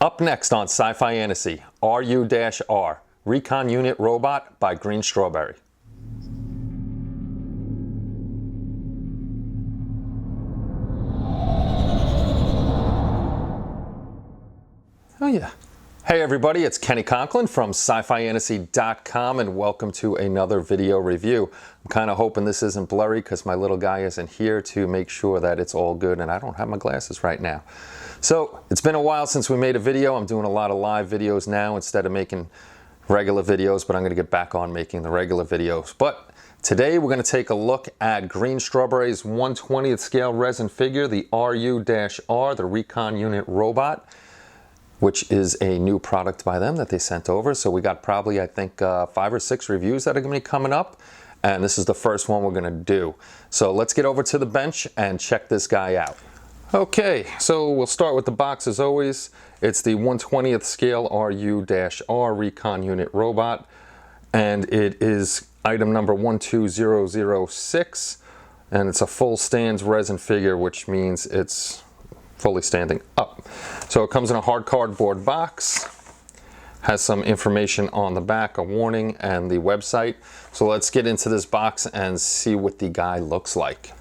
Up next on Sci-Fi Fantasy, R.U R, Recon Unit Robot by Greenstrawberry. Oh yeah. Hey everybody, it's Kenny Conklin from SciFiFantasy.com and welcome to another video review. I'm kind of hoping this isn't blurry because my little guy isn't here to make sure that it's all good, and I don't have my glasses right now. So it's been a while since we made a video. I'm doing a lot of live videos now instead of making regular videos, but I'm going to get back on making the regular videos. But today we're going to take a look at Greenstrawberry's 1/20th scale resin figure, the R.U R, the Recon Unit Robot, which is a new product by them that they sent over. So we got probably, I think, 5 or 6 reviews that are going to be coming up. And this is the first one we're going to do. So let's get over to the bench and check this guy out. Okay, so we'll start with the box as always. It's the 1/20th scale R.U R Recon Unit Robot. And it is item number 12006. And it's a full stands resin figure, which means it's fully standing up. So it comes in a hard cardboard box, has some information on the back, a warning, and the website. So let's get into this box and see what the guy looks like.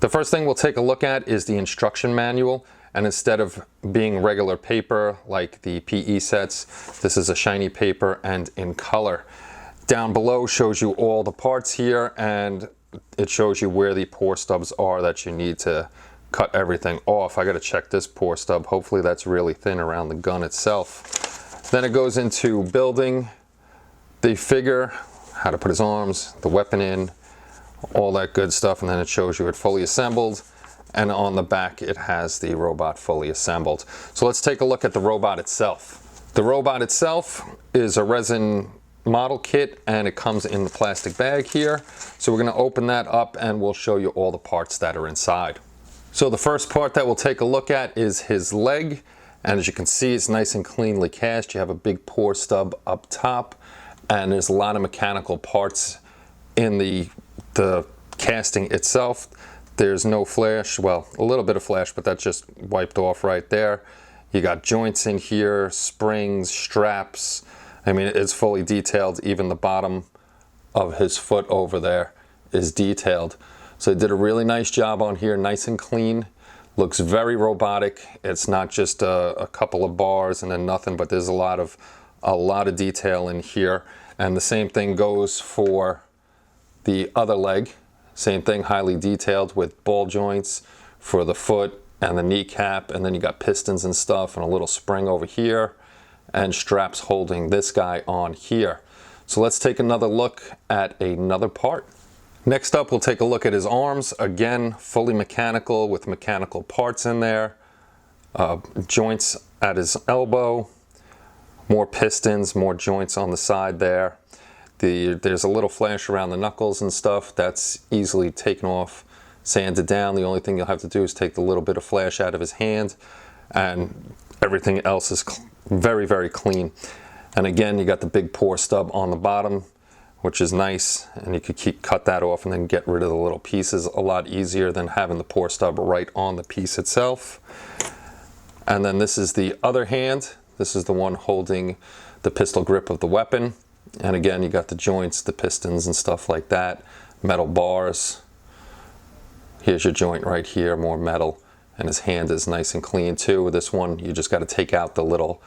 The first thing we'll take a look at is the instruction manual, and instead of being regular paper like the PE sets, this is a shiny paper and in color. Down below shows you all the parts here, and it shows you where the pour stubs are that you need to cut everything off. I got to check this pour stub. Hopefully that's really thin around the gun itself. Then it goes into building the figure, how to put his arms, the weapon in, all that good stuff, and then it shows you it fully assembled, and on the back it has the robot fully assembled. So let's take a look at the robot itself. The robot itself is a resin model kit, and it comes in the plastic bag here. So we're going to open that up and we'll show you all the parts that are inside. So the first part that we'll take a look at is his leg, and as you can see, it's nice and cleanly cast. You have a big pour stub up top, and there's a lot of mechanical parts in the casting itself. There's no flash, well, a little bit of flash, but that's just wiped off right there. You got joints in here, springs, straps. I mean, it's fully detailed. Even the bottom of his foot over there is detailed. So they did a really nice job on here, nice and clean. Looks very robotic. It's not just a couple of bars and then nothing, but there's a lot of detail in here. And the same thing goes for the other leg. Same thing, highly detailed with ball joints for the foot and the kneecap, and then you got pistons and stuff and a little spring over here and straps holding this guy on here. So let's take another look at another part. Next up, we'll take a look at his arms. Again, fully mechanical with mechanical parts in there. Joints at his elbow. More pistons, more joints on the side there. There's a little flash around the knuckles and stuff. That's easily taken off, sanded down. The only thing you'll have to do is take the little bit of flash out of his hand, and everything else is very, very clean. And again, you got the big pour stub on the bottom, which is nice, and you could cut that off and then get rid of the little pieces a lot easier than having the pour stub right on the piece itself. And then this is the other hand. This is the one holding the pistol grip of the weapon. And again, you got the joints, the pistons and stuff like that, metal bars. Here's your joint right here, more metal, and his hand is nice and clean too. With this one, you just got to take out the little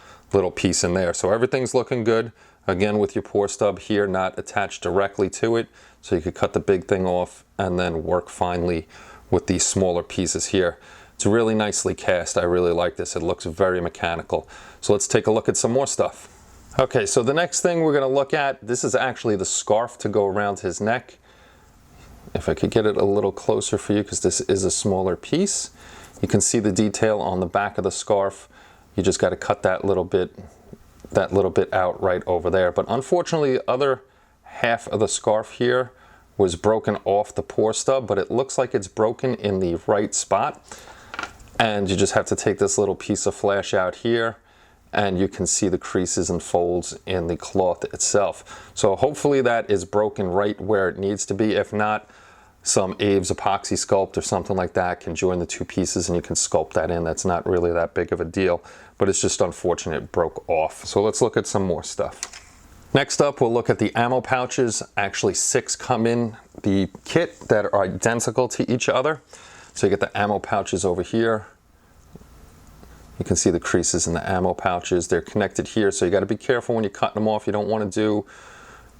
piece in there. So everything's looking good. Again, with your pour stub here not attached directly to it, so you could cut the big thing off and then work finely with these smaller pieces here. It's really nicely cast. I really like this. It looks very mechanical. So let's take a look at some more stuff. Okay, so the next thing we're going to look at, this is actually the scarf to go around his neck. If I could get it a little closer for you, because this is a smaller piece. You can see the detail on the back of the scarf. You just got to cut that little bit out right over there. But unfortunately, the other half of the scarf here was broken off the pour stub, but it looks like it's broken in the right spot. And you just have to take this little piece of flash out here, and you can see the creases and folds in the cloth itself. So hopefully that is broken right where it needs to be. If not, some Abe's epoxy sculpt or something like that can join the two pieces and you can sculpt that in. That's not really that big of a deal, but it's just unfortunate it broke off. So let's look at some more stuff. Next up, we'll look at the ammo pouches. Actually 6 come in the kit that are identical to each other. So you get the ammo pouches over here. You can see the creases in the ammo pouches. They're connected here, so you got to be careful when you're cutting them off. You don't want to do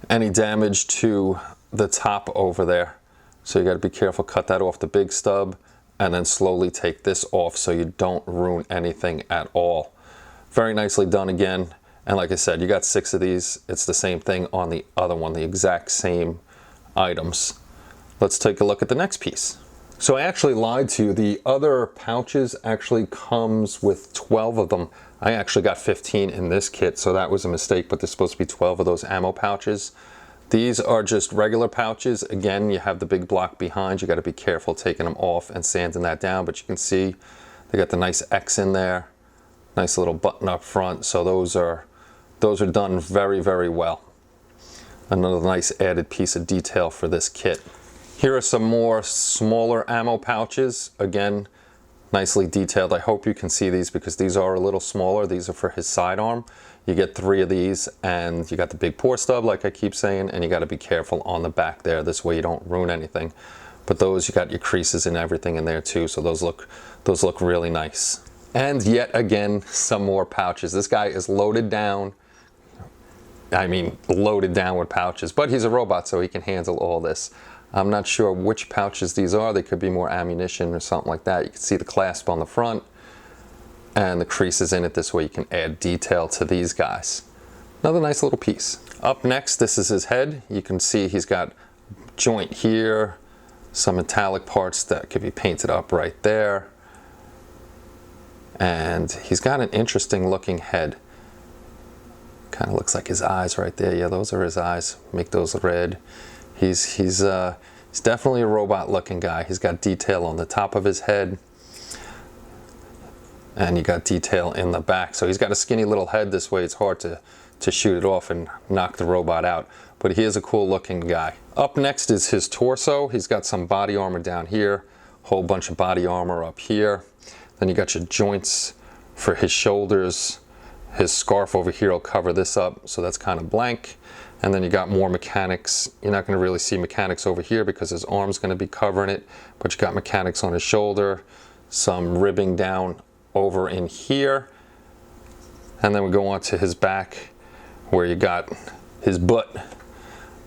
any damage to the top over there. So you got to be careful, cut that off the big stub, and then slowly take this off so you don't ruin anything at all. Very nicely done again. And like I said, you got 6 of these. It's the same thing on the other one, the exact same items. Let's take a look at the next piece. So I actually lied to you. The other pouches actually comes with 12 of them. I actually got 15 in this kit, so that was a mistake, but there's supposed to be 12 of those ammo pouches. These are just regular pouches. Again, you have the big block behind. You got to be careful taking them off and sanding that down, but you can see they got the nice X in there, nice little button up front. So those are done very, very well. Another nice added piece of detail for this kit. Here are some more smaller ammo pouches. Again, nicely detailed. I hope you can see these because these are a little smaller. These are for his sidearm. You get 3 of these, and you got the big pour stub, like I keep saying, and you got to be careful on the back there. This way you don't ruin anything. But those, you got your creases and everything in there too, so those look really nice. And yet again, some more pouches. This guy is loaded down. I mean, loaded down with pouches, but he's a robot, so he can handle all this. I'm not sure which pouches these are. They could be more ammunition or something like that. You can see the clasp on the front and the creases in it. This way you can add detail to these guys. Another nice little piece. Up next, this is his head. You can see he's got joint here, some metallic parts that could be painted up right there. And he's got an interesting looking head. Kind of looks like his eyes right there. Yeah, those are his eyes. Make those red. He's definitely a robot looking guy. He's got detail on the top of his head. And you got detail in the back. So he's got a skinny little head. This way it's hard to shoot it off and knock the robot out. But he is a cool looking guy. Up next is his torso. He's got some body armor down here, whole bunch of body armor up here. Then you got your joints for his shoulders. His scarf over here will cover this up, so that's kind of blank. And then you got more mechanics. You're not going to really see mechanics over here because his arm's going to be covering it, but you got mechanics on his shoulder, some ribbing down over in here, and then we go on to his back where you got his butt,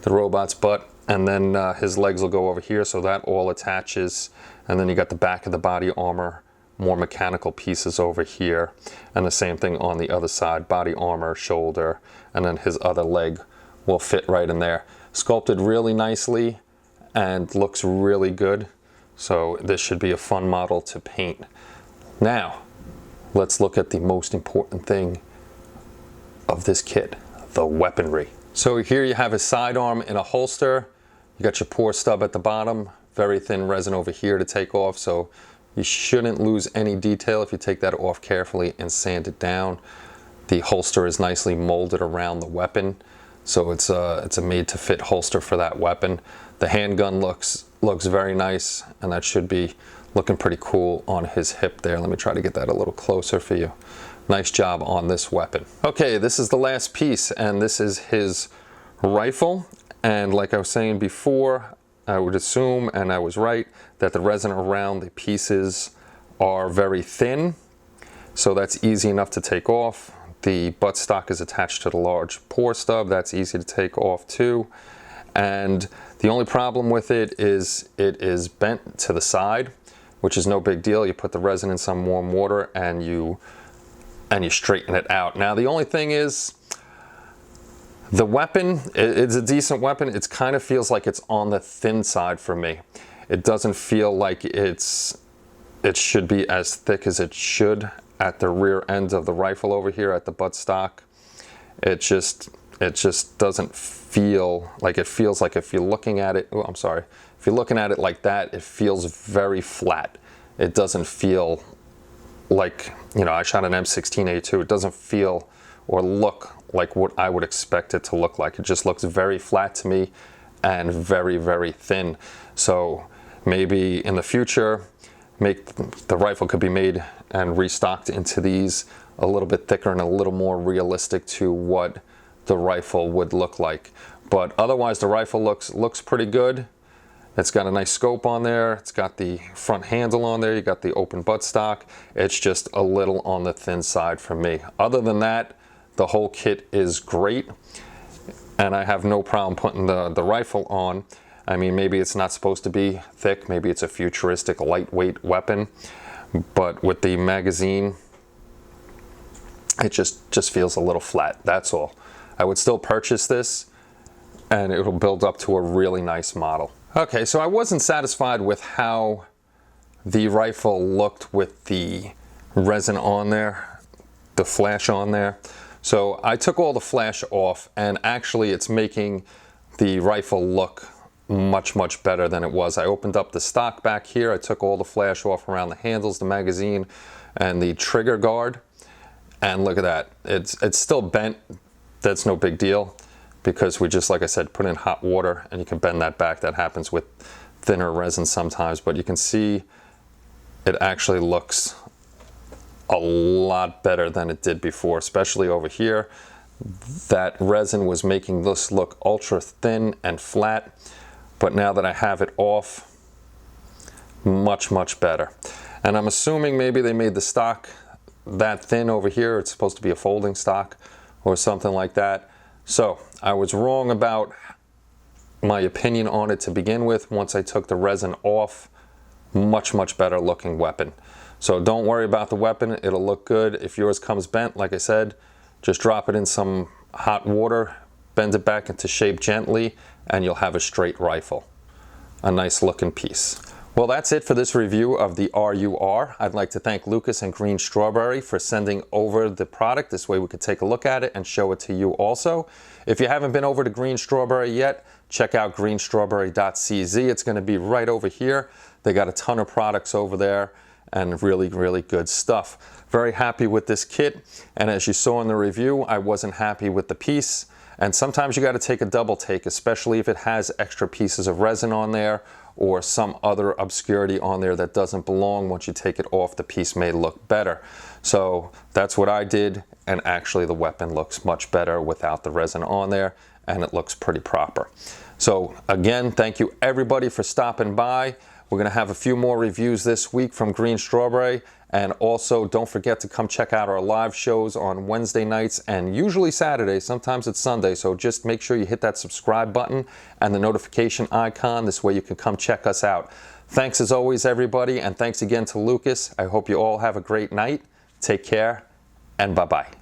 the robot's butt, and then his legs will go over here, so that all attaches. And then you got the back of the body armor, more mechanical pieces over here, and the same thing on the other side, body armor, shoulder, and then his other leg will fit right in there. Sculpted really nicely and looks really good, so this should be a fun model to paint. Now let's look at the most important thing of this kit, the weaponry. So here you have his sidearm in a holster. You got your pour stub at the bottom, very thin resin over here to take off, so you shouldn't lose any detail if you take that off carefully and sand it down. The holster is nicely molded around the weapon, so it's a made to fit holster for that weapon. The handgun looks very nice, and that should be looking pretty cool on his hip there. Let me try to get that a little closer for you. Nice job on this weapon. Okay, this is the last piece, and this is his rifle. And like I was saying before, I would assume, and I was right, that the resin around the pieces are very thin, so that's easy enough to take off. The buttstock is attached to the large pour stub. That's easy to take off too. And the only problem with it is bent to the side, which is no big deal. You put the resin in some warm water and you straighten it out. Now the only thing is, the weapon, it's a decent weapon. It kind of feels like it's on the thin side for me. It doesn't feel like it should be as thick as it should at the rear end of the rifle over here at the buttstock. It just doesn't feel like it. Feels like if you're looking at it, if you're looking at it like that, it feels very flat. It doesn't feel like, you know, I shot an M16A2. It doesn't feel or look like what I would expect it to look like. It just looks very flat to me and very, very thin. So maybe in the future, the rifle could be made and restocked into these a little bit thicker and a little more realistic to what the rifle would look like. But otherwise, the rifle looks pretty good. It's got a nice scope on there. It's got the front handle on there. You got the open buttstock. It's just a little on the thin side for me. Other than that, the whole kit is great, and I have no problem putting the rifle on. I mean, maybe it's not supposed to be thick. Maybe it's a futuristic, lightweight weapon, but with the magazine, it just feels a little flat. That's all. I would still purchase this, and it'll build up to a really nice model. Okay, so I wasn't satisfied with how the rifle looked with the resin on there, the flash on there. So I took all the flash off, and actually it's making the rifle look much better than it was. I opened up the stock back here. I took all the flash off around the handles, the magazine, and the trigger guard. And look at that. It's still bent. That's no big deal, because we just, like I said, put in hot water and you can bend that back. That happens with thinner resin sometimes, but you can see it actually looks a lot better than it did before, especially over here. That resin was making this look ultra thin and flat, but now that I have it off, much better. And I'm assuming maybe they made the stock that thin over here. It's supposed to be a folding stock or something like that. So I was wrong about my opinion on it to begin with. Once I took the resin off, much better looking weapon. So don't worry about the weapon, it'll look good. If yours comes bent, like I said, just drop it in some hot water, bend it back into shape gently, and you'll have a straight rifle. A nice looking piece. Well, that's it for this review of the R.U.R. I'd like to thank Lucas and Greenstrawberry for sending over the product. This way we could take a look at it and show it to you also. If you haven't been over to Greenstrawberry yet, check out greenstrawberry.cz. It's going to be right over here. They got a ton of products over there and really good stuff. Very happy with this kit, and as you saw in the review, I wasn't happy with the piece. And sometimes you got to take a double take, especially if it has extra pieces of resin on there or some other obscurity on there that doesn't belong. Once you take it off, the piece may look better. So that's what I did, and actually the weapon looks much better without the resin on there, and it looks pretty proper. So again, thank you everybody for stopping by. We're going to have a few more reviews this week from Greenstrawberry, and also don't forget to come check out our live shows on Wednesday nights and usually Saturday. Sometimes it's Sunday, so just make sure you hit that subscribe button and the notification icon. This way you can come check us out. Thanks as always, everybody, and thanks again to Lucas. I hope you all have a great night. Take care, and bye-bye.